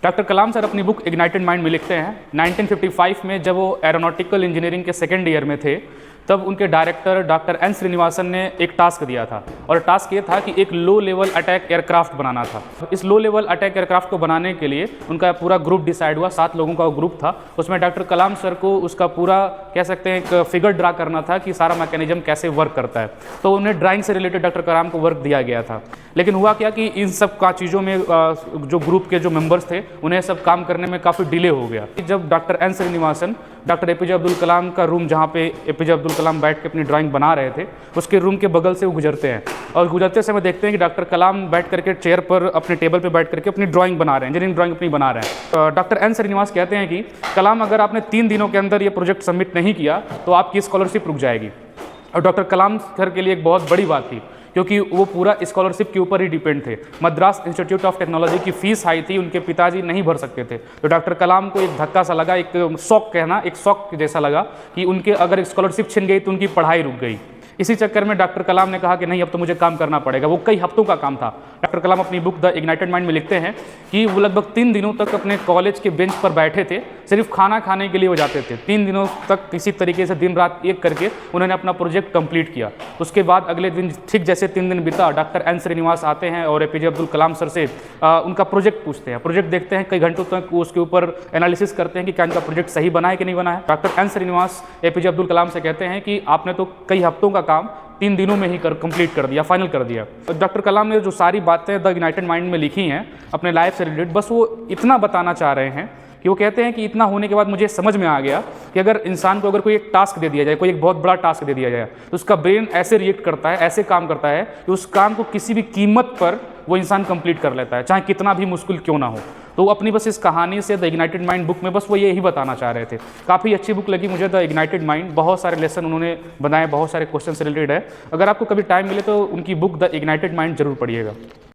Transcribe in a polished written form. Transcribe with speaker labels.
Speaker 1: Doctor कलाम sir अपनी book ignited mind में लिखते हैं 1955 में जब वो एरोनॉटिकल इंजीनियरिंग के सेकेंड ईयर में थे, तब उनके डायरेक्टर डॉक्टर एन श्रीनिवासन ने एक टास्क दिया था और टास्क ये था कि एक लो लेवल अटैक एयरक्राफ्ट बनाना था। इस लो लेवल अटैक एयरक्राफ्ट को बनाने के लिए उनका पूरा ग्रुप डिसाइड हुआ, 7 लोगों का ग्रुप था। उसमें डॉक्टर कलाम सर को उसका पूरा कह सकते हैं एक फिगर ड्रा करना था कि सारा मैकेनिज्म कैसे वर्क करता है। तो उन्हें ड्राइंग से रिलेटेड डॉक्टर कलाम को वर्क दिया गया था। लेकिन हुआ क्या कि इन सब का चीज़ों में जो ग्रुप के जो मेंबर्स थे उन्हें सब काम करने में काफ़ी डिले हो गया। जब doctor N Srinivasan doctor APJ Abdul Kalam का रूम, जहाँ पे एपीजे अब्दुल कलाम बैठ के अपनी ड्राइंग बना रहे थे, उसके रूम के बगल से वो गुजरते हैं और गुजरते समय देखते हैं कि डॉक्टर कलाम बैठ करके चेयर पर अपने टेबल पे बैठ करके अपनी ड्राइंग बना रहे हैं, इंजीनियरिंग ड्राइंग अपनी बना रहे हैं। डॉक्टर एन श्रीनिवास कहते हैं कि कलाम, अगर आपने 3 दिनों के अंदर ये प्रोजेक्ट सबमिट नहीं किया तो आपकी स्कॉलरशिप रुक जाएगी। और डॉक्टर कलाम सर के लिए एक बहुत बड़ी बात थी, क्योंकि वो पूरा स्कॉलरशिप के ऊपर ही डिपेंड थे। मद्रास इंस्टीट्यूट ऑफ टेक्नोलॉजी की फीस हाई थी, उनके पिताजी नहीं भर सकते थे। तो डॉक्टर कलाम को एक धक्का सा लगा, एक शॉक जैसा लगा कि उनके अगर स्कॉलरशिप छिन गई तो उनकी पढ़ाई रुक गई। इसी चक्कर में डॉक्टर कलाम ने कहा कि नहीं, अब तो मुझे काम करना पड़ेगा। वो कई हफ्तों का काम था। डॉक्टर कलाम अपनी बुक द इग्नाइटेड माइंड में लिखते हैं कि वो लगभग 3 दिनों तक अपने कॉलेज के बेंच पर बैठे थे, सिर्फ खाना खाने के लिए वो जाते थे। 3 दिनों तक किसी तरीके से दिन रात एक करके उन्होंने अपना प्रोजेक्ट कंप्लीट किया। उसके बाद अगले दिन ठीक जैसे 3 दिन बीता, डॉक्टर एन श्रीनिवास आते हैं और एपीजे अब्दुल कलाम सर से उनका प्रोजेक्ट पूछते हैं। प्रोजेक्ट देखते हैं, कई घंटों तक उसके ऊपर एनालिसिस करते हैं कि क्या इनका प्रोजेक्ट सही बना है कि नहीं बना है। Doctor N Srinivas APJ Abdul Kalam से कहते हैं कि आपने तो कई हफ्तों का काम 3 दिनों में ही कंप्लीट कर दिया, फाइनल कर दिया। डॉक्टर कलाम ने जो सारी बातें द इग्नाइटेड माइंड में लिखी हैं अपने लाइफ से रिलेटेड, बस वो इतना बताना चाह रहे हैं कि वो कहते हैं कि इतना होने के बाद मुझे समझ में आ गया कि अगर इंसान को अगर कोई एक टास्क दे दिया जाए, कोई एक बहुत बड़ा टास्क दे दिया जाए, तो उसका ब्रेन ऐसे रिएक्ट करता है, ऐसे काम करता है कि उस काम को किसी भी कीमत पर वो इंसान कंप्लीट कर लेता है, चाहे कितना भी मुश्किल क्यों ना हो। तो अपनी बस इस कहानी से द इग्नाइटेड माइंड बुक में बस वो यही बताना चाह रहे थे। काफ़ी अच्छी बुक लगी मुझे द इग्नाइटेड माइंड। बहुत सारे लेसन उन्होंने बनाए, बहुत सारे क्वेश्चन से रिलेटेड है। अगर आपको कभी टाइम मिले तो उनकी बुक द इग्नाइटेड माइंड जरूर पढ़िएगा।